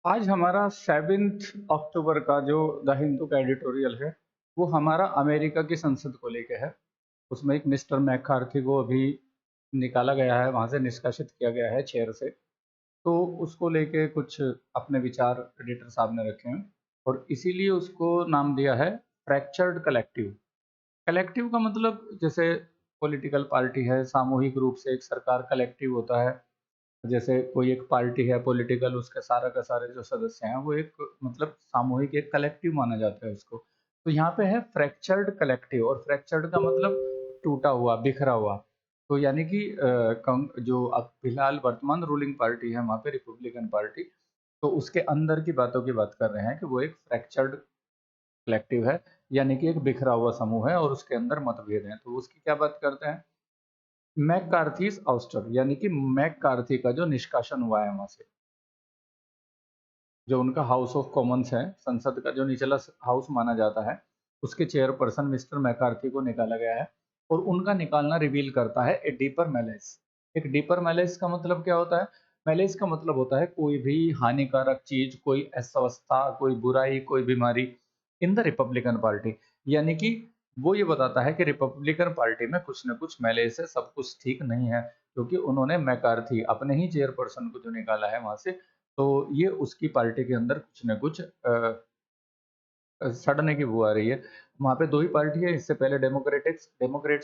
आज हमारा 7 अक्टूबर का जो द हिंदू का एडिटोरियल है, वो हमारा अमेरिका की संसद को लेके है। उसमें एक मिस्टर मैकार्थी को अभी निकाला गया है, वहाँ से निष्कासित किया गया है चेयर से। तो उसको लेके कुछ अपने विचार एडिटर साहब ने रखे हैं और इसीलिए उसको नाम दिया है फ्रैक्चर्ड कलेक्टिव। कलेक्टिव का मतलब जैसे पॉलिटिकल पार्टी है, सामूहिक रूप से एक सरकार कलेक्टिव होता है। जैसे कोई एक पार्टी है पॉलिटिकल, उसके सारा का सारे जो सदस्य हैं वो एक मतलब सामूहिक एक कलेक्टिव माना जाता है उसको। तो यहाँ पे है फ्रैक्चर्ड कलेक्टिव, और फ्रैक्चर्ड का मतलब टूटा हुआ, बिखरा हुआ। तो यानी कि जो अब फिलहाल वर्तमान रूलिंग पार्टी है वहाँ पे रिपब्लिकन पार्टी, तो उसके अंदर की बातों की बात कर रहे हैं कि वो एक फ्रैक्चर्ड कलेक्टिव है, यानी कि एक बिखरा हुआ समूह है और उसके अंदर मतभेद हैं। तो उसकी क्या बात करते हैं, मैककार्थीज आउस्टर, यानी कि मैककार्थी का जो निष्कासन हुआ है वहां से, जो उनका हाउस ऑफ कॉमन्स है, संसद का जो निचला हाउस माना जाता है, उसके चेयरपर्सन मिस्टर मैकार्थी को निकाला गया है। और उनका निकालना रिवील करता है ए डीपर मैलेस। एक डीपर मैलेस का मतलब क्या होता है? मैलेस का मतलब होता है कोई भी हानिकारक चीज, कोई अस्वस्थता, कोई बुराई, कोई बीमारी इन द रिपब्लिकन पार्टी। यानी कि वो ये बताता है कि रिपब्लिकन पार्टी में कुछ न कुछ मैलेस है, सब कुछ ठीक नहीं है, क्योंकि उन्होंने मैकार्थी अपने ही चेयरपर्सन को जो निकाला है वहां से, तो ये उसकी पार्टी के अंदर कुछ न कुछ सड़ने की बू आ रही है। वहाँ पे 2 ही पार्टी है, इससे पहले डेमोक्रेट्स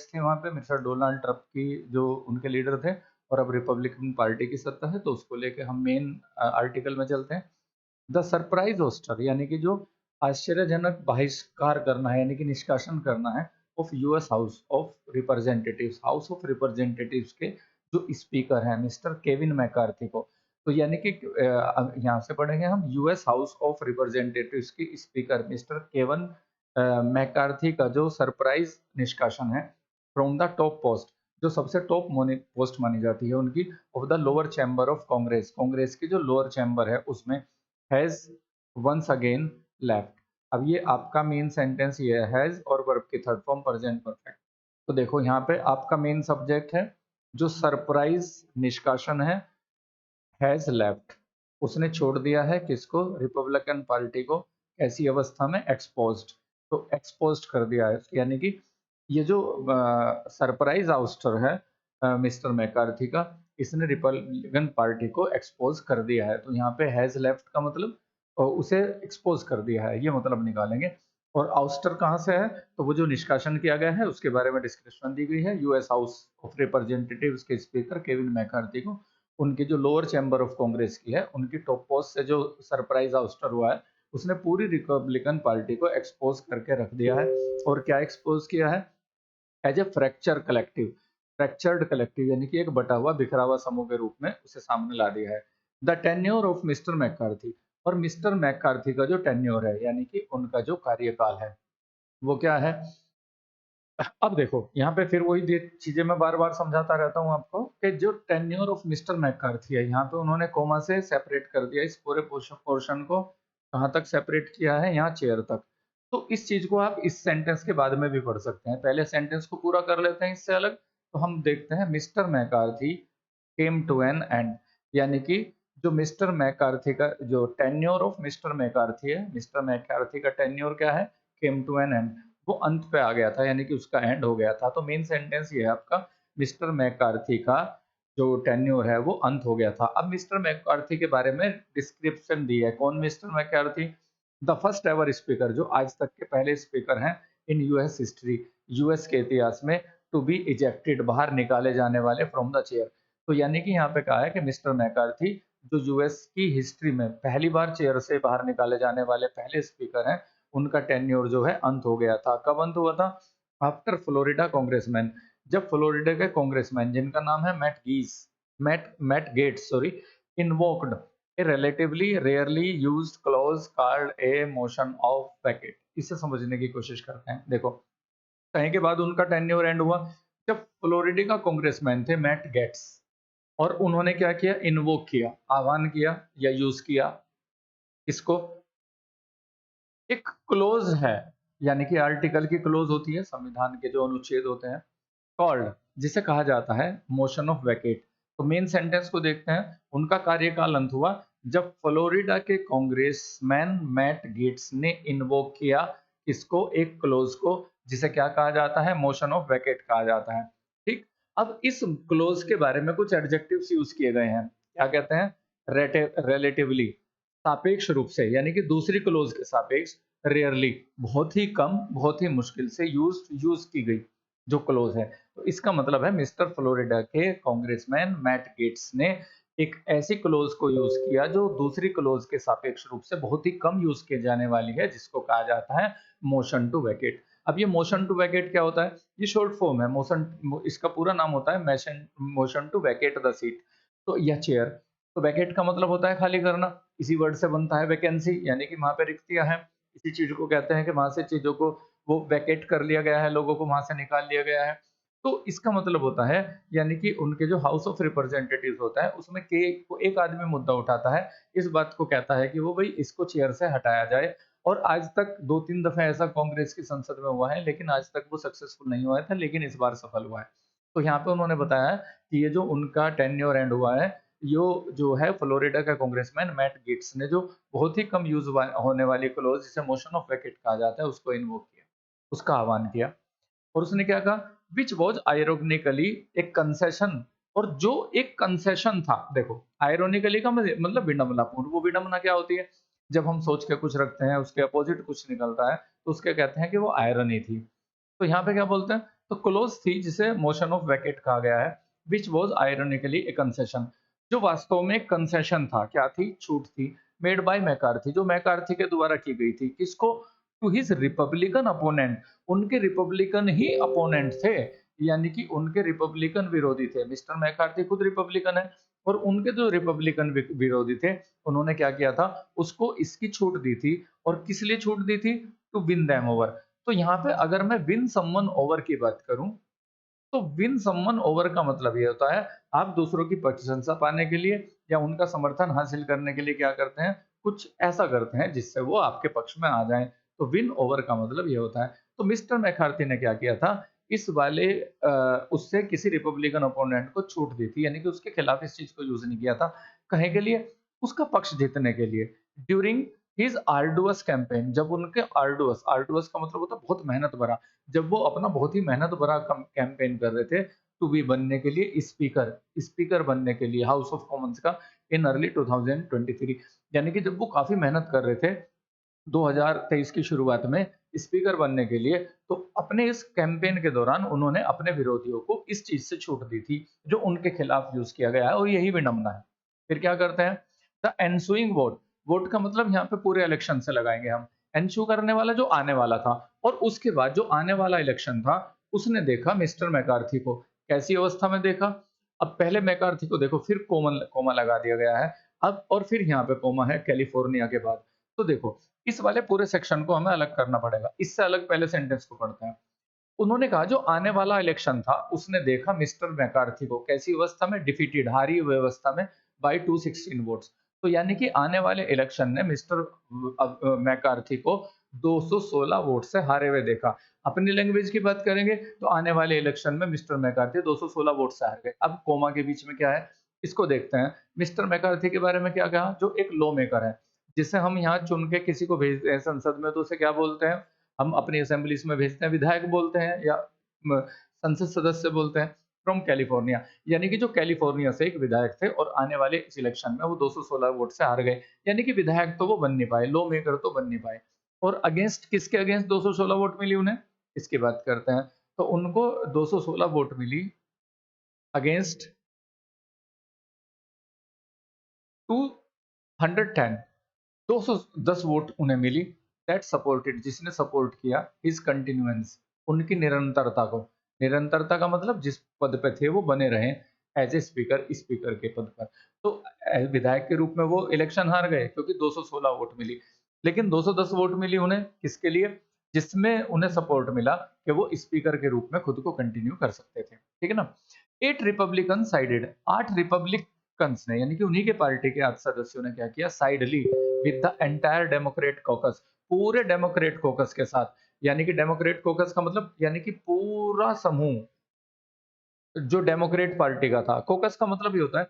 थे वहाँ पे, मिस्टर डोनाल्ड ट्रम्प की जो उनके लीडर थे, और अब रिपब्लिकन पार्टी की सत्ता है, तो उसको लेके हम मेन आर्टिकल में चलते हैं। द सरप्राइज होस्टर, यानी कि जो आश्चर्यजनक बहिष्कार करना है, यानी कि निष्कासन करना है, of US house of representatives के जो स्पीकर हैं मिस्टर केविन मैकार्थी को। तो यानी कि यहाँ से पढ़ेंगे हम, यूएस हाउस ऑफ रिप्रेजेंटेटिव्स के स्पीकर मिस्टर केवन मैकार्थी का जो सरप्राइज निष्कासन है फ्रॉम द टॉप पोस्ट, जो सबसे टॉप पोस्ट मानी जाती है उनकी, of the lower chamber of Congress, Congress की जो लोअर चैम्बर है उसमें, हैज वंस अगेन लेफ्ट। अब ये आपका मेन सेंटेंस ये हैज और वर्ब की थर्ड फॉर्म प्रेजेंट परफेक्ट। तो देखो यहाँ पे आपका मेन सब्जेक्ट है, जो सरप्राइज निष्कासन है, हैज लेफ्ट, उसने छोड़ दिया है किसको? रिपब्लिकन पार्टी को। ऐसी अवस्था में एक्सपोज्ड, तो एक्सपोज्ड कर दिया है, यानी कि ये जो सरप्राइज आउस्टर है मिस्टर मैकार्थी का, इसने रिपब्लिकन पार्टी को एक्सपोज कर दिया है। तो यहाँ पे हैज लेफ्ट का मतलब उसे एक्सपोज कर दिया है, ये मतलब निकालेंगे। और आउस्टर कहाँ से है? तो वो जो निष्कासन किया गया है उसके बारे में डिस्क्रिप्शन दी गई है, यूएस हाउस ऑफ रिप्रेजेंटेटिव्स के स्पीकर केविन मैकार्थी को, उनकी जो लोअर चैम्बर ऑफ कांग्रेस की है, उनकी टॉप पोस्ट से जो सरप्राइज आउस्टर हुआ है, उसने पूरी रिपब्लिकन पार्टी को एक्सपोज करके रख दिया है। और क्या एक्सपोज किया है? एज ए फ्रैक्चर्ड कलेक्टिव, यानी कि एक बटा हुआ, बिखरा हुआ समूह के रूप में उसे सामने ला दिया है। The tenure of mister McCarthy, और मिस्टर मैकार्थी का जो टेन्योर है, यानी कि उनका जो कार्यकाल है, वो क्या है? अब देखो यहाँ पे फिर वही चीजें मैं बार बार समझाता रहता हूँ आपको, कि जो टेन्योर ऑफ मिस्टर मैकार्थी है, यहाँ पे उन्होंने कोमा से सेपरेट कर दिया इस पूरे पोर्शन को। कहाँ तक सेपरेट किया है? यहाँ चेयर तक। तो इस चीज को आप इस सेंटेंस के बाद में भी पढ़ सकते हैं, पहले सेंटेंस को पूरा कर लेते हैं इससे अलग। तो हम देखते हैं, mister McCarthy came to an end, यानी कि जो मिस्टर मैकार्थी का जो टेन्योर ऑफ मिस्टर मैकार्थी है, मिस्टर मैकार्थी का टेन्योर क्या है? केम टू एन एंड, वो अंत पे आ गया था, यानी कि उसका एंड हो गया था। तो मेन सेंटेंस ये है आपका, मिस्टर मैकार्थी का जो टेन्योर है वो अंत हो गया था। अब मिस्टर मैकार्थी के बारे में डिस्क्रिप्शन दी है, कौन mister McCarthy? The first ever speaker, जो आज तक के पहले स्पीकर हैं इन यूएस हिस्ट्री, यूएस के इतिहास में, टू बी इजेक्टेड, बाहर निकाले जाने वाले, फ्रॉम द चेयर। तो यानी कि यहाँ पे कहा है कि मिस्टर मैकार्थी जो यूएस की हिस्ट्री में पहली बार चेयर से बाहर निकाले जाने वाले पहले स्पीकर हैं, उनका टेन्योर जो है अंत हो गया था। कब अंत हुआ था? आफ्टर फ्लोरिडा कांग्रेसमैन, जब फ्लोरिडा के कांग्रेसमैन जिनका नाम है Matt Gaetz sorry, invoked a relatively rarely used clause called a motion of vacate. इसे समझने की कोशिश करते हैं। देखो, कहीं के बाद उनका टेन्योर एंड हुआ, जब फ्लोरिडा का कांग्रेसमैन थे मैट गेट्स, और उन्होंने क्या किया? इन्वोक किया, आह्वान किया या यूज किया इसको, एक क्लोज है, यानी कि आर्टिकल की क्लोज होती है, संविधान के जो अनुच्छेद होते हैं, कॉल्ड, जिसे कहा जाता है मोशन ऑफ वैकेट। तो मेन सेंटेंस को देखते हैं, उनका कार्यकाल अंत हुआ जब फ्लोरिडा के कांग्रेसमैन मैट गेट्स ने इन्वोक किया इसको, एक क्लोज को, जिसे क्या कहा जाता है, मोशन ऑफ वैकेट कहा जाता है। ठीक, अब इस क्लोज के बारे में कुछ एडजेक्टिव्स यूज किए गए हैं। क्या कहते हैं, रिलेटिवली, सापेक्ष रूप से, यानी कि दूसरी क्लोज के सापेक्ष, रेयरली, बहुत ही कम, बहुत ही मुश्किल से यूज की गई जो क्लोज है। तो इसका मतलब है मिस्टर फ्लोरिडा के कांग्रेसमैन मैट गेट्स ने एक ऐसी क्लोज को यूज किया जो दूसरी क्लोज के सापेक्ष रूप से बहुत ही कम यूज किए जाने वाली है, जिसको कहा जाता है मोशन टू वैकेट। अब ये मोशन टू वैकेट क्या होता है, ये शॉर्ट फॉर्म है मोशन, इसका पूरा नाम होता है motion to vacate the seat, तो यह चेयर। तो वैकेट का मतलब होता है खाली करना, इसी वर्ड से बनता है वैकेंसी, यानी कि वहां पे रिक्तियां हैं, इसी चीज को कहते हैं कि वहां से चीजों को वो वैकेट कर लिया गया है, लोगों को वहां से निकाल लिया गया है। तो इसका मतलब होता है, यानी कि उनके जो हाउस ऑफ रिप्रेजेंटेटिव होता है उसमें के एक आदमी मुद्दा उठाता है, इस बात को कहता है कि वो भाई इसको चेयर से हटाया जाए। और आज तक 2-3 दफे ऐसा कांग्रेस की संसद में हुआ है, लेकिन आज तक वो सक्सेसफुल नहीं हुआ था, लेकिन इस बार सफल हुआ है। तो यहाँ पे उन्होंने बताया कि ये जो उनका टेन्योर एंड हुआ है, यो जो है फ्लोरिडा का कांग्रेसमैन मैट गेट्स ने जो बहुत ही कम यूज होने वाली क्लोज जिसे मोशन ऑफ वैकेट कहा जाता है उसको इन्वोक किया, उसका आह्वान किया। और उसने क्या कहा, विच वॉज आयरोनिकली एक कंसेशन, और जो एक कंसेशन था, देखो आयरोनिकली का मतलब विडंबनापूर्ण, वो विडंबना क्या होती है, जब हम सोच के कुछ रखते हैं उसके अपोजिट कुछ निकलता है, तो उसके कहते हैं कि वो आयरनी थी। तो यहाँ पे क्या बोलते हैं, तो क्लोज थी जिसे मोशन ऑफ वैकेट कहा गया है, which was ironically a concession, जो वास्तव में कंसेशन था, क्या थी, छूट थी, मेड बाय मैकार्थी, जो मैकार्थी के द्वारा की गई थी, किसको, टू हिज रिपब्लिकन अपोनेंट, उनके रिपब्लिकन ही अपोनेंट थे, यानी कि उनके रिपब्लिकन विरोधी थे। मिस्टर मैकार्थी खुद रिपब्लिकन है, और उनके जो रिपब्लिकन विरोधी थे, उन्होंने क्या किया था, उसको इसकी छूट दी थी। और किस लिए छूट दी थी, टू विन देम ओवर। तो यहाँ पे अगर मैं विन समवन ओवर की बात करूं, तो विन समवन ओवर का मतलब ये होता है, आप दूसरों की प्रशंसा पाने के लिए या उनका समर्थन हासिल करने के लिए क्या करते हैं, कुछ ऐसा करते हैं जिससे वो आपके पक्ष में आ जाएं। तो विन ओवर का मतलब ये होता है। तो मिस्टर मैकार्थी ने क्या किया था, इस वाले उससे किसी रिपब्लिकन ओपोनेंट को छूट दी थी, यानी कि उसके खिलाफ इस चीज को यूज नहीं किया था। कहे के लिए, उसका पक्ष जीतने के लिए, ड्यूरिंग हिज आर्डुअस कैंपेन, जब उनके आर्डुअस, आर्डुअस का मतलब होता है बहुत मेहनत भरा, जब वो अपना बहुत ही मेहनत भरा कैंपेन कर रहे थे टू बी बनने के लिए स्पीकर, स्पीकर बनने के लिए हाउस ऑफ कॉमन्स का, इन अर्ली 2023, यानी कि जब वो काफी मेहनत कर रहे थे 2023 की शुरुआत में स्पीकर बनने के लिए, तो अपने इस कैंपेन के दौरान उन्होंने अपने विरोधियों को इस चीज से छूट दी थी जो उनके खिलाफ यूज किया गया है, और यही विडंबना है। फिर क्या करते हैं, द एनसुइंग वोट, वोट का मतलब यहाँ पे पूरे इलेक्शन से लगाएंगे हम, एंशू करने वाला जो आने वाला था, और उसके बाद जो आने वाला इलेक्शन था, उसने देखा मिस्टर मैकार्थी को कैसी अवस्था में देखा। अब पहले मैकार्थी को देखो, फिर कोमा लगा दिया गया है, अब और फिर यहाँ पे कोमा है कैलिफोर्निया के बाद। तो देखो, इस वाले पूरे सेक्शन को हमें अलग करना पड़ेगा, इससे अलग पहले सेंटेंस को पढ़ते हैं। उन्होंने कहा जो आने वाला इलेक्शन था उसने देखा मिस्टर मैकार्थी को कैसी अवस्था में, डिफीटेड, हारी हुई अवस्था में, बाय 216 वोट्स। तो यानी कि आने वाले इलेक्शन ने मिस्टर मैकार्थी को 216 वोट से हारे हुए देखा। अपनी लैंग्वेज की बात करेंगे तो आने वाले इलेक्शन में मिस्टर मैकार्थी 216 वोट से हार गए। अब कोमा के बीच में क्या है, इसको देखते हैं। मिस्टर मैकार्थी के बारे में क्या कहा, जो एक लॉ मेकर है, जिसे हम यहाँ चुन के किसी को भेजते हैं संसद में, तो उसे क्या बोलते हैं, हम अपनी असेंबलीज में भेजते हैं, विधायक बोलते हैं या संसद सदस्य बोलते हैं, फ्रॉम कैलिफोर्निया। यानी कि जो कैलिफोर्निया से एक विधायक थे और आने वाले इस इलेक्शन में वो 216 वोट से हार गए, यानी कि विधायक तो वो बन नहीं पाए, लॉ मेकर तो बन नहीं पाए। और अगेंस्ट किसके अगेंस्ट 216 वोट मिली उन्हें, इसकी बात करते हैं। तो उनको 216 वोट मिली अगेंस्ट 210, 210 वोट उन्हें मिली, दैट सपोर्टेड, जिसने सपोर्ट किया हिज कंटिन्यूएंस, उनकी निरंतरता को। निरंतरता का मतलब जिस पद पे थे वो बने रहे एज ए स्पीकर, स्पीकर के पद पर। तो विधायक के रूप में वो इलेक्शन हार गए क्योंकि 216 वोट मिली, लेकिन 210 वोट मिली उन्हें किसके लिए, जिसमें उन्हें सपोर्ट मिला कि वो स्पीकर के रूप में खुद को कंटिन्यू कर सकते थे, ठीक है ना। 8 रिपब्लिकन साइडेड, 8 रिपब्लिकन्स ने, यानी कि उन्हीं के पार्टी के 8 सदस्यों ने क्या किया, साइड ली with the entire Democrat caucus, पूरे डेमोक्रेट कॉकस के साथ। यानी कि डेमोक्रेट कॉकस का मतलब यानी कि पूरा समूह जो डेमोक्रेट पार्टी का था। कॉकस का मतलब ये होता है,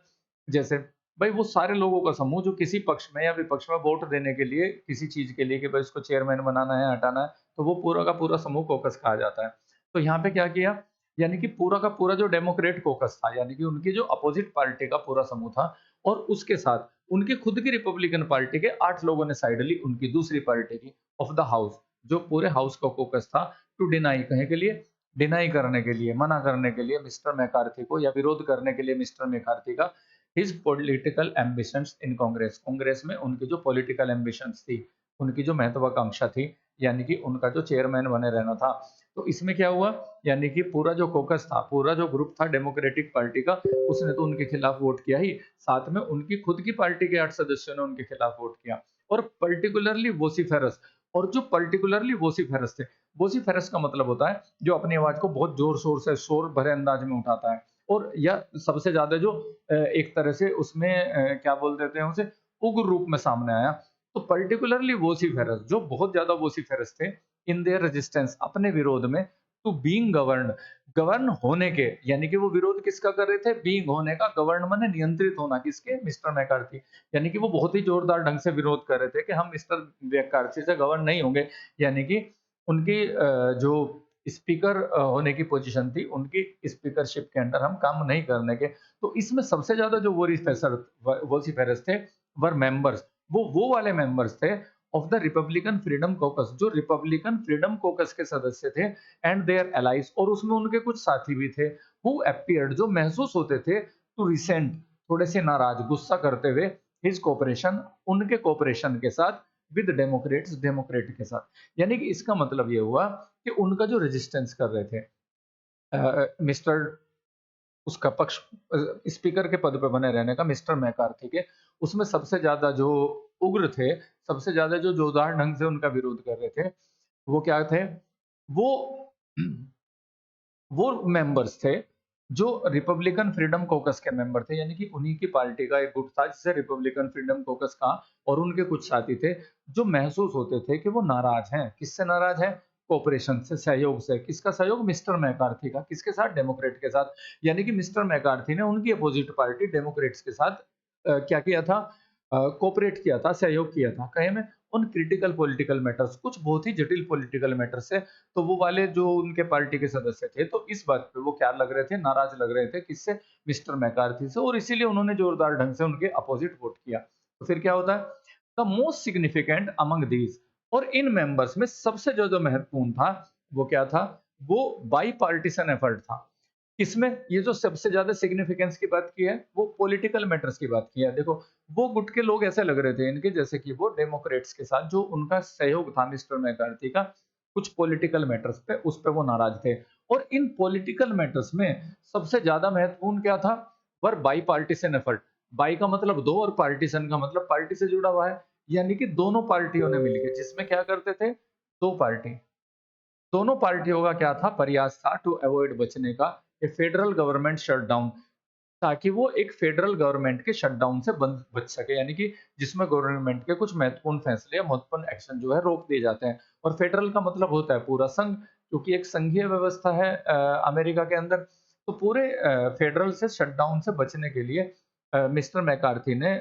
जैसे भाई वो सारे लोगों का समूह जो किसी पक्ष में या विपक्ष में वोट देने के लिए, किसी चीज़ के लिए कि भाई इसको चेयरमैन बनाना है, हटाना है, तो वो पूरा का पूरा समूह कॉकस कहा जाता है। तो यहाँ पे क्या किया, यानी कि पूरा का पूरा जो डेमोक्रेट कॉकस था, यानी कि उनकी जो अपोजिट पार्टी का पूरा समूह था, और उसके साथ उनकी खुद की रिपब्लिकन पार्टी के 8 लोगों ने साइड ली उनकी दूसरी पार्टी की ऑफ द हाउस, जो पूरे हाउस का कॉकस था, टू डिनाई, कहे के लिए डिनाई करने के लिए, मना करने के लिए मिस्टर मैकार्थी को, या विरोध करने के लिए मिस्टर मैकार्थी का हिज पॉलिटिकल एम्बिशंस इन कांग्रेस, कांग्रेस में उनकी जो पॉलिटिकल एम्बिशंस थी, उनकी जो महत्वाकांक्षा थी, यानी कि उनका जो चेयरमैन बने रहना था। तो इसमें क्या हुआ, यानी कि पूरा जो कॉकस था, पूरा जो ग्रुप था डेमोक्रेटिक पार्टी का, उसने तो उनके खिलाफ वोट किया ही, साथ में उनकी खुद की पार्टी के 8 सदस्यों ने उनके खिलाफ वोट किया। और पर्टिकुलरली वोसिफेरस, और जो पर्टिकुलरली वोसिफेरस थे, वोसिफेरस का मतलब होता है जो अपनी आवाज को बहुत जोर शोर से, शोर भरे अंदाज में उठाता है, और या सबसे ज्यादा जो एक तरह से उसमें क्या बोल देते हैं उसे, उग्र रूप में सामने आया। तो पर्टिकुलरली वोसिफेरस, जो बहुत ज्यादा वोसिफेरस थे इन देयर रेजिस्टेंस, अपने विरोध में, टू बीइंग गवर्न, गवर्न होने के, यानी कि वो विरोध किसका कर रहे थे, बीइंग होने का, गवर्न माने नियंत्रित होना, किसके, मिस्टर मैकार्थी, यानी कि वो बहुत ही जोरदार ढंग से विरोध कर रहे थे कि हम मिस्टर मैकार्थी से गवर्न नहीं होंगे, यानी कि उनकी जो स्पीकर होने की पोजीशन थी, उनकी स्पीकरशिप के अंडर हम काम नहीं करने के। तो इसमें सबसे ज्यादा जो वोसिफेरस थे, वर मेंबर्स, वो वाले मेंबर्स थे of the Republican freedom caucus, जो रिपब्लिकन फ्रीडम कॉकस के सदस्य थे, एंड देयर एलाइज, और उसमें उनके कुछ साथी भी थे, हु अपीयर्ड, जो महसूस होते थे, टू रिसेंट, थोड़े से नाराज, गुस्सा करते हुए, हिज कोऑपरेशन, उनके कोऑपरेशन के साथ, विद डेमोक्रेट्स, डेमोक्रेट के साथ। यानी कि इसका मतलब ये हुआ कि उनका जो रेजिस्टेंस कर रहे थे मिस्टर, उसका पक्ष, स्पीकर के पद पे बने रहने का, मिस्टर मैकार्थी के, उसमें सबसे ज्यादा जो उग्र थे, सबसे ज्यादा जो जोरदार ढंग से उनका विरोध कर रहे थे, वो क्या थे, वो वो मेंबर्स थे जो रिपब्लिकन फ्रीडम कॉकस के मेंबर थे, यानी कि उन्हीं की पार्टी का एक गुट था जिसे रिपब्लिकन फ्रीडम कॉकस कहा, और उनके कुछ साथी थे जो महसूस होते थे कि वो नाराज हैं, किससे नाराज हैं, कोऑपरेशन से, सहयोग से, किसका सहयोग, मिस्टर मैकार्थी का, किसके साथ, डेमोक्रेट के साथ, यानी कि मिस्टर मैकार्थी ने उनकी अपोजिट पार्टी डेमोक्रेट्स के साथ क्या किया था, कोऑपरेट किया था, सहयोग किया था, कहे में, उन क्रिटिकल पॉलिटिकल मैटर्स, कुछ बहुत ही जटिल पॉलिटिकल मैटर्स है। तो वो वाले जो उनके पार्टी के सदस्य थे, तो इस बात पे वो क्या लग रहे थे, नाराज लग रहे थे, किससे, मिस्टर मैकार्थी से, और इसीलिए उन्होंने जोरदार ढंग से उनके अपोजिट वोट किया। तो फिर क्या होता है, the most significant among these, और इन मेंबर्स में सबसे जो महत्वपूर्ण था, वो क्या था, वो बाई पार्टीसन एफर्ट था। इसमें ये जो सबसे ज्यादा सिग्निफिकेंस की बात की है, वो पॉलिटिकल मैटर्स की बात की है। देखो, वो गुट के लोग ऐसे लग रहे थे इनके, जैसे कि वो डेमोक्रेट्स के साथ जो उनका सहयोग था मिस्टर मैकार्थी का, कुछ पॉलिटिकल मैटर्स पे, उस पे वो नाराज थे। और इन पॉलिटिकल मैटर्स में सबसे ज्यादा महत्वपूर्ण क्या था, वर बाई पार्टीसन एफर्ट, बाई का मतलब दो, और पार्टीसन का मतलब पार्टी से जुड़ा हुआ है, यानी कि दोनों पार्टियों ने मिलकर, जिसमें क्या करते थे, दो पार्टी, दोनों पार्टियों का क्या था, प्रयास था, टू अवॉइड, बचने का, ए फेडरल गवर्नमेंट शटडाउन, ताकि वो एक फेडरल गवर्नमेंट के शटडाउन से बच सके, यानी कि जिसमें गवर्नमेंट के कुछ महत्वपूर्ण फैसले या महत्वपूर्ण एक्शन जो है रोक दिए जाते हैं। और फेडरल का मतलब होता है पूरा संघ, क्योंकि एक संघीय व्यवस्था है अमेरिका के अंदर। तो पूरे फेडरल से शटडाउन से बचने के लिए मिस्टर मैकार्थी ने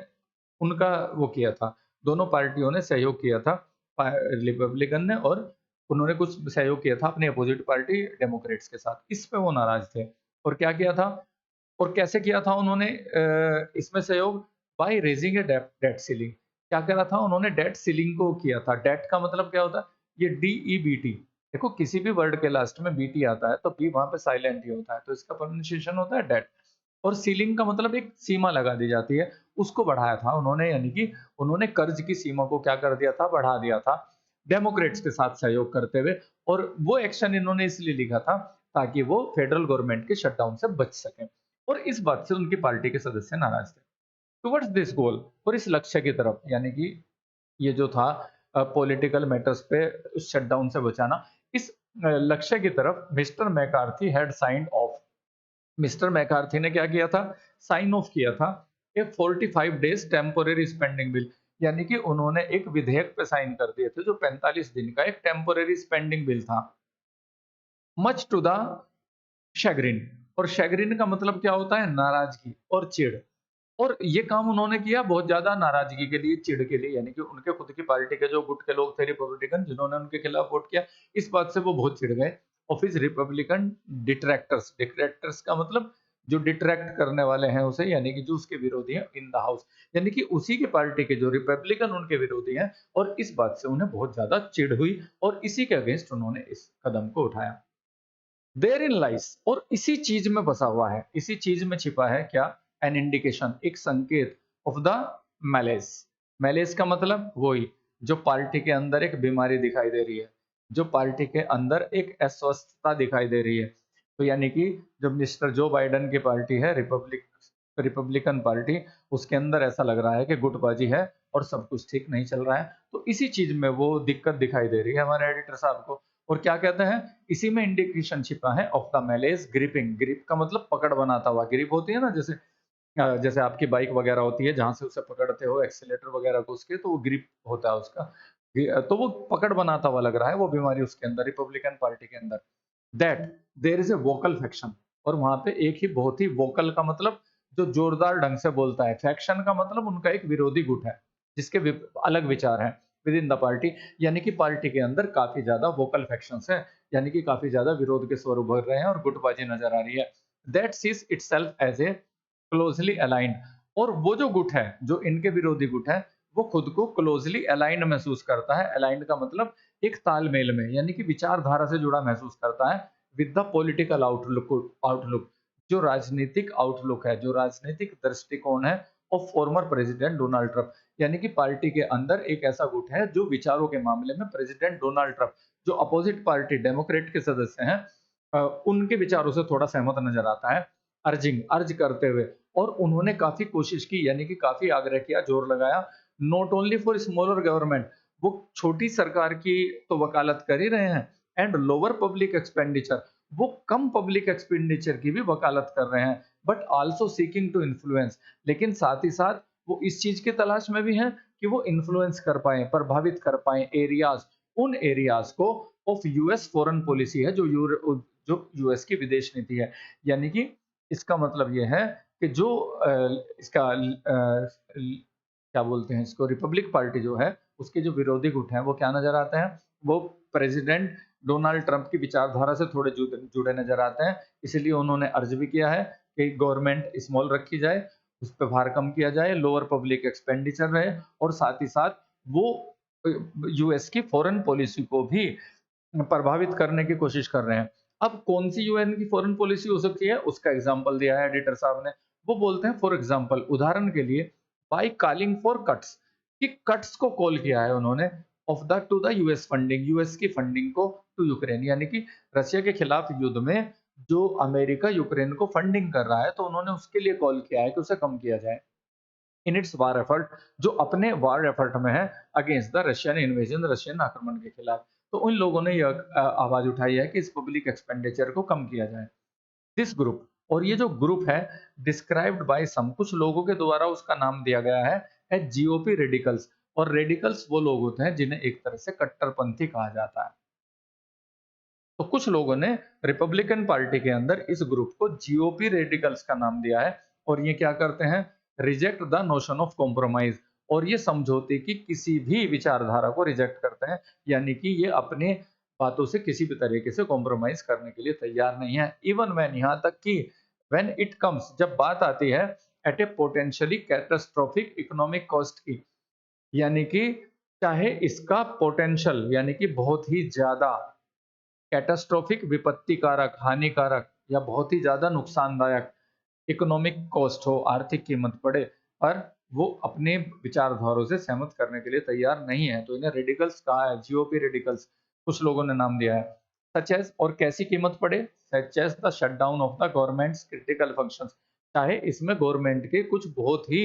उनका वो किया था, दोनों पार्टियों ने सहयोग किया था, रिपब्लिकन ने, और उन्होंने कुछ सहयोग किया था अपनी अपोजिट पार्टी डेमोक्रेट्स के साथ, इस पे वो नाराज थे। और क्या किया था, और कैसे किया था उन्होंने इसमें सहयोग, by raising A date ceiling, क्या करा था उन्होंने, डेट सीलिंग को किया था। डेट का मतलब क्या होता है, ये DEBT, देखो किसी भी वर्ड के लास्ट में BT आता है तो बी वहां पे साइलेंट ही होता है, तो इसका प्रोनाउंसिएशन होता है डेट। और सीलिंग का मतलब एक सीमा लगा दी जाती है, उसको बढ़ाया था उन्होंने, यानी कि उन्होंने कर्ज की सीमा को क्या कर दिया था, बढ़ा दिया था, डेमोक्रेट्स के साथ सहयोग करते हुए। और वो एक्शन इन्होंने इसलिए लिखा था ताकि वो फेडरल गवर्नमेंट के शटडाउन से बच सके, और इस बात से उनकी पार्टी के सदस्य नाराज थे। टुवर्ड्स दिस गोल, और इस लक्ष्य की तरफ, यानी कि ये जो था पॉलिटिकल मैटर्स पे उस शटडाउन से बचाना, इस लक्ष्य की तरफ mister McCarthy had signed of, mister McCarthy ने क्या किया था, साइन ऑफ किया था, ए 45 डेज टेम्पोररी स्पेंडिंग बिल, यानी कि उन्होंने एक विधेयक पे साइन कर दिए थे जो 45 दिन का एक टेम्पोररी स्पेंडिंग बिल था, मच टू द शैग्रिन। और शैग्रिन का मतलब क्या होता है, नाराजगी और चिढ़। और ये काम उन्होंने किया बहुत ज़्यादा नाराज़गी के लिए, चिढ़ के लिए, यानी कि उनके खुद की पार्टी के जो गुट के लोग थे रिपब्लिकन, जिन्होंने उनके खिलाफ वोट किया, इस बात से वो बहुत चिढ़ गए। और फिर रिपब्लिकन डिट्रैक्टर्स, डिट्रैक्टर्स का मतलब जो डिट्रैक्ट करने वाले हैं उसे, यानी कि जो उसके विरोधी हैं इन द हाउस, यानी कि उसी की पार्टी के जो रिपब्लिकन उनके विरोधी हैं, और इस बात से उन्हें बहुत ज़्यादा चिढ़ हुई और इसी के अगेंस्ट उन्होंने इस कदम को उठाया। देयर इन लाइस, और इसी चीज में बसा हुआ है, इसी चीज में छिपा है क्या, एन इंडिकेशन, एक संकेत ऑफ द मैलेस। मैलेस का मतलब वही, जो पार्टी के अंदर एक बीमारी दिखाई दे रही है, जो पार्टी के अंदर एक अस्वस्थता दिखाई दे रही है। तो यानी कि जब मिस्टर जो बाइडेन की पार्टी है, रिपब्लिकन पार्टी, उसके अंदर ऐसा लग रहा है कि गुटबाजी है और सब कुछ ठीक नहीं चल रहा है। तो इसी चीज में वो दिक्कत दिखाई दे रही है हमारे एडिटर साहब को। और क्या कहते हैं, इसी में इंडिकेशन छिपा है ऑफ द मैलेज ग्रिपिंग। ग्रिप का मतलब पकड़ बनाता हुआ, ग्रिप होती है ना, जैसे जैसे आपकी बाइक वगैरह होती है, जहां से उसे पकड़ते हो एक्सीलेटर वगैरह को उसके, तो वो ग्रिप होता है उसका। तो वो पकड़ बनाता हुआ लग रहा है, वो बीमारी उसके अंदर, रिपब्लिकन पार्टी के अंदर। That there is a vocal faction, और वहां पे एक ही बहुत ही वोकल का मतलब जो जोरदार ढंग से बोलता है, फैक्शन का मतलब उनका एक विरोधी गुट है जिसके अलग विचार हैं विद इन द पार्टी, यानी कि पार्टी के अंदर काफी ज्यादा वोकल फैक्शंस है, यानी कि काफी ज्यादा विरोध के स्वर उभर रहे हैं और गुटबाजी नजर आ रही है। That sees itself as a closely aligned, और वो जो गुट है, जो इनके विरोधी गुट है, वो खुद को क्लोजली अलाइंड महसूस करता है। अलाइंड का मतलब एक तालमेल में, यानी कि विचारधारा से जुड़ा महसूस करता है विद द पॉलिटिकल आउटलुक, जो राजनीतिक आउटलुक है, जो राजनीतिक दृष्टिकोण है of former president Donald Trump. यानी कि पार्टी के अंदर एक ऐसा गुट है जो विचारों के मामले में प्रेसिडेंट डोनाल्ड ट्रंप, जो अपोजिट पार्टी डेमोक्रेट के सदस्य हैं, उनके विचारों से थोड़ा सहमत नजर आता है। अर्ज करते हुए, और उन्होंने काफी कोशिश की, यानी कि काफी आग्रह किया, जोर लगाया, not only for smaller government, वो छोटी सरकार की तो वकालत कर ही रहे हैं, एंड लोअर पब्लिक एक्सपेंडिचर, वो कम पब्लिक एक्सपेंडिचर की भी वकालत कर रहे हैं, but also seeking to influence, लेकिन साथ ही साथ वो इस चीज की तलाश में भी हैं कि वो इन्फ्लुएंस कर पाए, प्रभावित कर पाए एरियाज, उन एरियाज को ऑफ यूएस फॉरेन पॉलिसी है, जो यूएस की विदेश नीति है। यानी कि इसका मतलब ये है कि जो इसका क्या बोलते हैं इसको, रिपब्लिक पार्टी जो है, उसके जो विरोधी गुट हैं वो क्या नजर आते हैं, वो प्रेसिडेंट डोनाल्ड ट्रंप की विचारधारा से थोड़े जुड़े नजर आते हैं। इसलिए उन्होंने अर्ज भी किया है कि गवर्नमेंट स्मॉल रखी जाए, उस पर भार कम किया जाए, लोअर पब्लिक एक्सपेंडिचर रहे, और साथ ही साथ वो यूएस की फॉरेन पॉलिसी को भी प्रभावित करने की कोशिश कर रहे हैं। अब कौन सी यूएन की फॉरेन पॉलिसी हो सकती है, उसका एग्जांपल दिया है एडिटर साहब ने। वो बोलते हैं फॉर एग्जांपल, उदाहरण के लिए, बाय कॉलिंग फॉर कट्स, कि कट्स को कॉल किया है उन्होंने of the two the US funding, US की फंडिंग को टू यूक्रेन, यानी कि रशिया के खिलाफ युद्ध में जो अमेरिका यूक्रेन को फंडिंग कर रहा है, तो उन्होंने उसके लिए कॉल किया है कि उसे कम किया जाए इन इट्स वार एफर्ट, जो अपने वार एफर्ट में है against the Russian invasion, Russian आक्रमण के खिलाफ। तो उन लोगों ने यह आवाज उठाई है कि इस पब्लिक एक्सपेंडिचर को कम किया जाए। दिस ग्रुप, और ये जो ग्रुप है, डिस्क्राइब्ड बाय सम, कुछ लोगों के द्वारा उसका नाम दिया गया है जीओपी रेडिकल्स, और रेडिकल्स वो लोग होते हैं जिन्हें एक तरह से कट्टरपंथी कहा जाता है। तो कुछ लोगों ने रिपब्लिकन पार्टी के अंदर इस ग्रुप को जीओपी रेडिकल्स का नाम दिया है, और ये क्या करते हैं, reject the notion of compromise, और ये समझौते की किसी भी विचारधारा को रिजेक्ट करते हैं, यानी कि ये अपने बातों से किसी भी तरीके से कॉम्प्रोमाइज करने के लिए तैयार नहीं है। इवन व्हेन, यहाँ तक कि व्हेन इट कम्स, जब बात आती है एट ए पोटेंशियली कैटास्ट्रोफिक इकोनॉमिक कॉस्ट की, यानी कि चाहे इसका पोटेंशियल, यानी कि बहुत ही ज्यादा कैटास्ट्रोफिक, विपत्ति कारक, हानिकारक, या बहुत ही ज्यादा नुकसानदायक इकोनॉमिक कॉस्ट हो, आर्थिक कीमत पड़े, पर वो अपने विचारधारों से सहमत करने के लिए तैयार नहीं है, तो इन्हें रेडिकल्स कहा है, जीओपी रेडिकल्स, कुछ लोगों ने नाम दिया है। सच एज, और कैसी कीमत पड़े, such as the shutdown of the government's critical functions, चाहे इसमें गवर्नमेंट के कुछ बहुत ही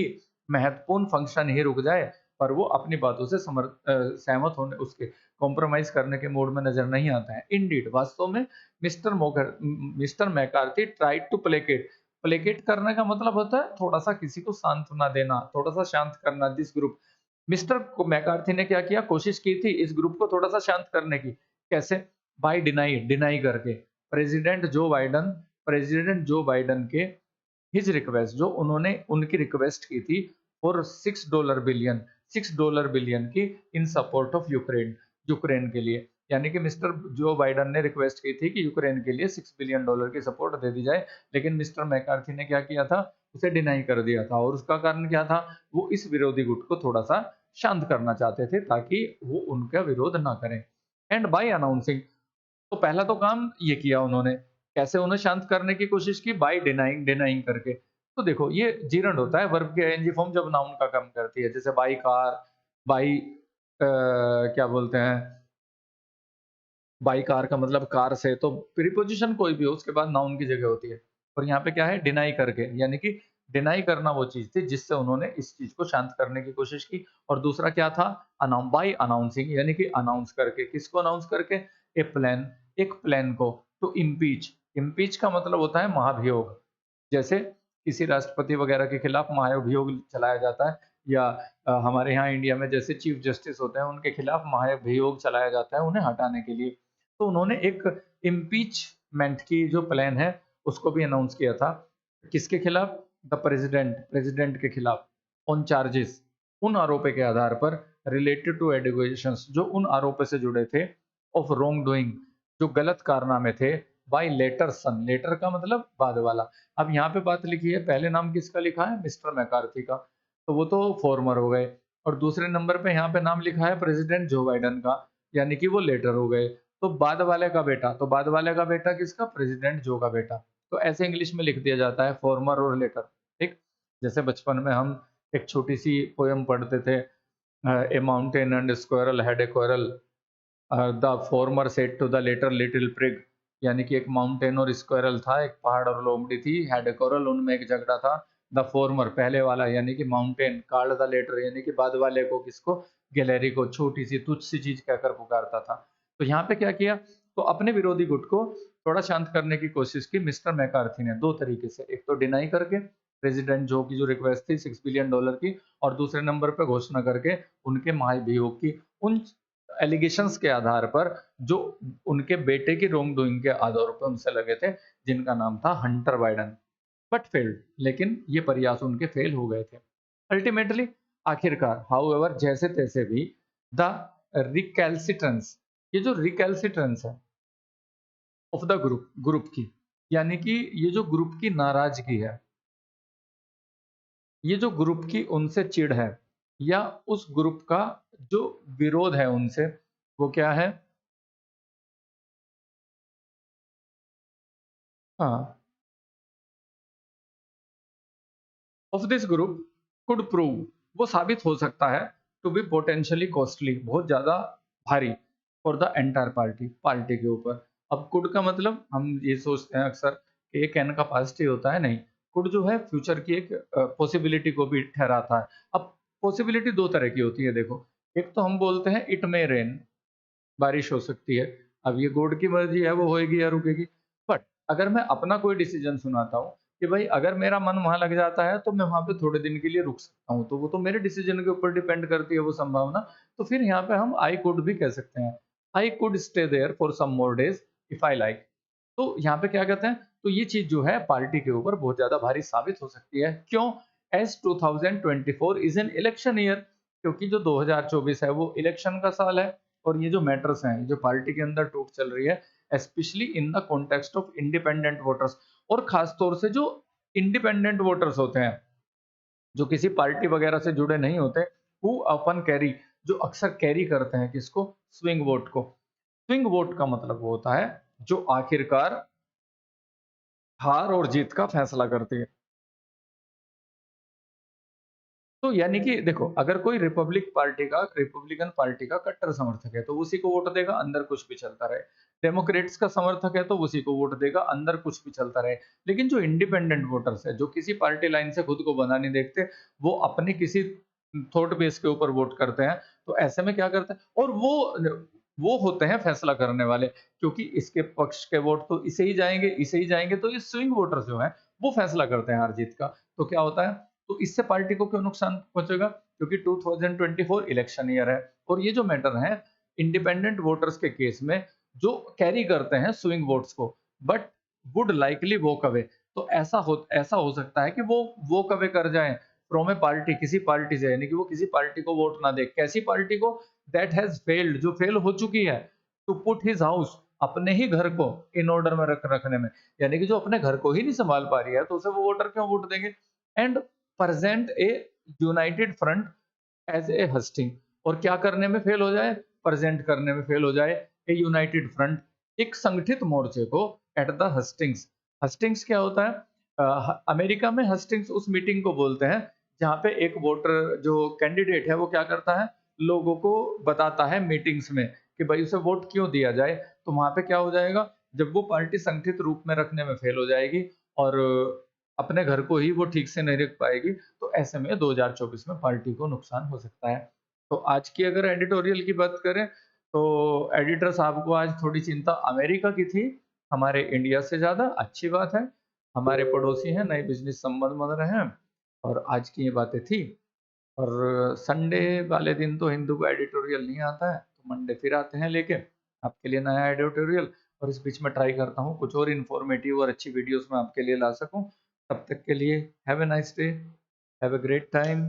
महत्वपूर्ण फंक्शन ही रुक जाए, पर वो अपनी बातों से सहमत होने, उसके कॉम्प्रोमाइज करने के मूड में नजर नहीं आता है। इंडीड, वास्तव में, mister McCarthy tried to placate, placate करने का मतलब होता है थोड़ा सा किसी को सांत्वना देना, थोड़ा सा शांत करना। दिस ग्रुप, मिस्टर मैकार्थी ने क्या किया, कोशिश की थी इस ग्रुप को थोड़ा सा शांत करने की। कैसे, बाय डिनाई, डिनाई करके प्रेसिडेंट जो बाइडन के हिज रिक्वेस्ट, जो उन्होंने उनकी रिक्वेस्ट की थी फॉर $6 बिलियन की इन सपोर्ट ऑफ यूक्रेन, यूक्रेन के लिए। यानी कि मिस्टर जो बाइडन ने रिक्वेस्ट की थी कि यूक्रेन के लिए $6 बिलियन की सपोर्ट दे दी जाए, लेकिन मिस्टर मैकार्थी ने क्या किया था, उसे डिनाई कर दिया था। और उसका कारण क्या था, वो इस विरोधी गुट को थोड़ा सा शांत करना चाहते थे ताकि वो उनका विरोध ना करें। एंड बाय अनाउंसिंग, तो पहला तो काम ये किया उन्होंने, कैसे उन्हें शांत करने की कोशिश की, बाय डिनाइंग, डिनाइंग करके। तो देखो ये जीरंड होता है वर्ब की आईएनजी फॉर्म जब नाउन का काम करती है, जैसे बाय कार, बाय क्या बोलते हैं, बाई कार का मतलब कार से, तो प्रीपोजिशन कोई भी हो उसके बाद नाउन की जगह होती है। और यहाँ पे क्या है, डिनाई करके, यानी कि डिनाई करना वो चीज थी जिससे उन्होंने इस चीज को शांत करने की कोशिश की। और दूसरा क्या था, बाई अनाउंसिंग, यानी कि अनाउंस करके, किसको अनाउंस करके, ए प्लान, एक प्लान को, तो इम्पीच, इम्पीच का मतलब होता है महाभियोग। जैसे किसी राष्ट्रपति वगैरह के खिलाफ महाभियोग चलाया जाता है, या हमारे यहाँ इंडिया में जैसे चीफ जस्टिस होते हैं उनके खिलाफ महाभियोग चलाया जाता है उन्हें हटाने के लिए। तो उन्होंने एक इम्पीचमेंट की जो प्लान है उसको भी अनाउंस किया था। किसके खिलाफ, द प्रेसिडेंट, प्रेसिडेंट के खिलाफ, ऑन चार्जेस, उन आरोपों के आधार पर, रिलेटेड टू एलिगेशंस, जो उन आरोपों से जुड़े थे, ऑफ रॉन्ग डूइंग, जो गलत कारनामे थे, बाय लेटर सन, लेटर का मतलब बाद वाला। अब यहाँ पे बात लिखी है, पहले नाम किसका लिखा है, मिस्टर मैकार्थी का, तो वो तो फॉर्मर हो गए। और दूसरे नंबर पे यहाँ पे नाम लिखा है प्रेसिडेंट जो बाइडन का, यानी कि वो लेटर हो गए। तो बाद वाले का बेटा, तो बाद वाले का बेटा किसका, प्रेसिडेंट जो का बेटा। तो ऐसे इंग्लिश में लिख दिया जाता है फॉर्मर और लेटर। ठीक, जैसे बचपन में हम एक छोटी सी पोयम पढ़ते थे, a mountain and squirrel had a quarrel, the former said to the latter little prig, यानी कि एक माउंटेन और स्क्वायरल था, एक पहाड़ और लोमड़ी थी, हैड ए क्वारल, उनमें एक झगड़ा था। द फॉर्मर पहले वाला यानी कि माउंटेन, कॉल्ड द लेटर यानी कि बाद वाले को, किसको, गैलरी को, छोटी सी तुच्छ सी चीज कहकर पुकारता था। तो यहाँ पे क्या किया, तो अपने विरोधी गुट को थोड़ा शांत करने की कोशिश की मिस्टर मैकार्थी ने, दो तरीके से, एक तो डिनाई करके प्रेसिडेंट जो की जो रिक्वेस्ट थी $6 बिलियन की, और दूसरे नंबर पे घोषणा करके उनके महाभियोग की, उन एलिगेशंस के आधार पर जो उनके बेटे की रॉन्ग डूइंग के आधार पर उनसे लगे थे, जिनका नाम था हंटर बाइडन। बट फेल्ड, लेकिन ये प्रयास उनके फेल हो गए थे अल्टीमेटली। आखिरकार हाउएवर, जैसे तैसे भी, द रिकैल्सिट्रेंस, ये जो रिकैल्सिट्रेंस है ऑफ द ग्रुप, ग्रुप की, यानी कि ये जो ग्रुप की नाराजगी है, ये जो ग्रुप की उनसे चिढ़ है, या उस ग्रुप का जो विरोध है उनसे, वो क्या है, हाँ, of this group could prove, वो साबित हो सकता है, टू बी पोटेंशियली कॉस्टली, बहुत ज्यादा भारी, for the entire party, party के ऊपर। अब कुड का मतलब हम ये सोचते हैं अक्सर कि एक एन का पास्ट ही होता है, नहीं, कुड जो है फ्यूचर की एक पॉसिबिलिटी को भी ठहराता है। अब पॉसिबिलिटी दो तरह की होती है, देखो, एक तो हम बोलते हैं इट मे रेन, बारिश हो सकती है। अब ये गॉड की मर्जी है, वो होएगी या रुकेगी। बट अगर मैं अपना कोई डिसीजन सुनाता हूँ कि भाई अगर मेरा मन वहां लग जाता है तो मैं वहां पे थोड़े दिन के लिए रुक सकता हूँ, तो वो तो मेरे डिसीजन के ऊपर डिपेंड करती है वो संभावना। तो फिर यहाँ पे हम आई कुड भी कह सकते हैं, I could stay there for some more days if I like. तो यहाँ पे क्या कहते हैं, तो ये चीज जो है पार्टी के ऊपर बहुत ज्यादा भारी साबित हो सकती है। क्यों, as 2024 is an election year, क्योंकि जो 2024 है वो इलेक्शन का साल है। और ये जो मैटर्स हैं, जो पार्टी के अंदर टूट चल रही है, specially in the context of independent voters, और खास तौर से जो इंडिपेंडेंट वोटर्स होते हैं, जो किसी पार्टी वगैरह से जुड़े नहीं होते, हु अपन कैरी, जो अक्सर कैरी करते हैं किसको, स्विंग वोट को। स्विंग वोट का मतलब वो होता है जो आखिरकार हार और जीत का फैसला करती है। तो यानी कि देखो, अगर कोई रिपब्लिकन पार्टी का कट्टर समर्थक है तो उसी को वोट देगा, अंदर कुछ भी चलता रहे। डेमोक्रेट्स का समर्थक है तो उसी को वोट देगा, अंदर कुछ भी चलता रहे। लेकिन जो इंडिपेंडेंट वोटर्स है, जो किसी पार्टी लाइन से खुद को बना नहीं देखते, वो अपने किसी थॉट बेस के ऊपर वोट करते हैं। तो ऐसे में क्या करते हैं, और वो होते हैं फैसला करने वाले, क्योंकि इसके पक्ष के वोट तो इसे ही जाएंगे, इसे ही जाएंगे, तो ये स्विंग वोटर्स जो है वो फैसला करते हैं हार जीत का। तो क्या होता है, तो इससे पार्टी को क्यों नुकसान पहुंचेगा, क्योंकि 2024 इलेक्शन ईयर है। और ये जो मैटर है इंडिपेंडेंट वोटर्स के केस में, जो कैरी करते हैं स्विंग वोट्स को, but would likely walk away, तो ऐसा हो सकता है कि वो कवे कर जाएँ फ्रॉम ए पार्टी, किसी पार्टी से, यानी कि वो किसी पार्टी को वोट ना दें। कैसी पार्टी को? दैट हैज़ फेल्ड, जो फेल हो चुकी है, टू पुट हिज़ हाउस, अपने ही घर को इन ऑर्डर में रखने में। यानी कि जो अपने घर को ही नहीं सँभाल पा रही है, तो उसे वो वोटर क्यों वोट देंगे? And present a united front as a hustings, और क्या करने में फेल हो जाए? प्रेज़ेंट करने में फेल हो जाए ए यूनाइटेड फ्रंट, एक संगठित मोर्चे को एट द हस्टिंग्स। हस्टिंग्स क्या होता है? अमेरिका में हस्टिंग्स उस मीटिंग को बोलते हैं जहाँ पे एक वोटर, जो कैंडिडेट है, वो क्या करता है, लोगों को बताता है मीटिंग्स में कि भाई उसे वोट क्यों दिया जाए। तो वहाँ पे क्या हो जाएगा, जब वो पार्टी संगठित रूप में रखने में फेल हो जाएगी और अपने घर को ही वो ठीक से नहीं रख पाएगी, तो ऐसे में 2024 में पार्टी को नुकसान हो सकता है। तो आज की अगर एडिटोरियल की बात करें, तो एडिटर साहब को आज थोड़ी चिंता अमेरिका की थी, हमारे इंडिया से ज़्यादा। अच्छी बात है, हमारे पड़ोसी हैं, नए बिज़नेस संबंध बन रहे हैं, और आज की ये बातें थी। और संडे वाले दिन तो हिंदू को एडिटोरियल नहीं आता है, तो मंडे फिर आते हैं लेके आपके लिए नया एडिटोरियल। और इस बीच में ट्राई करता हूँ कुछ और इन्फॉर्मेटिव और अच्छी वीडियोस मैं आपके लिए ला सकूँ। तब तक के लिए have a nice day, have a great time.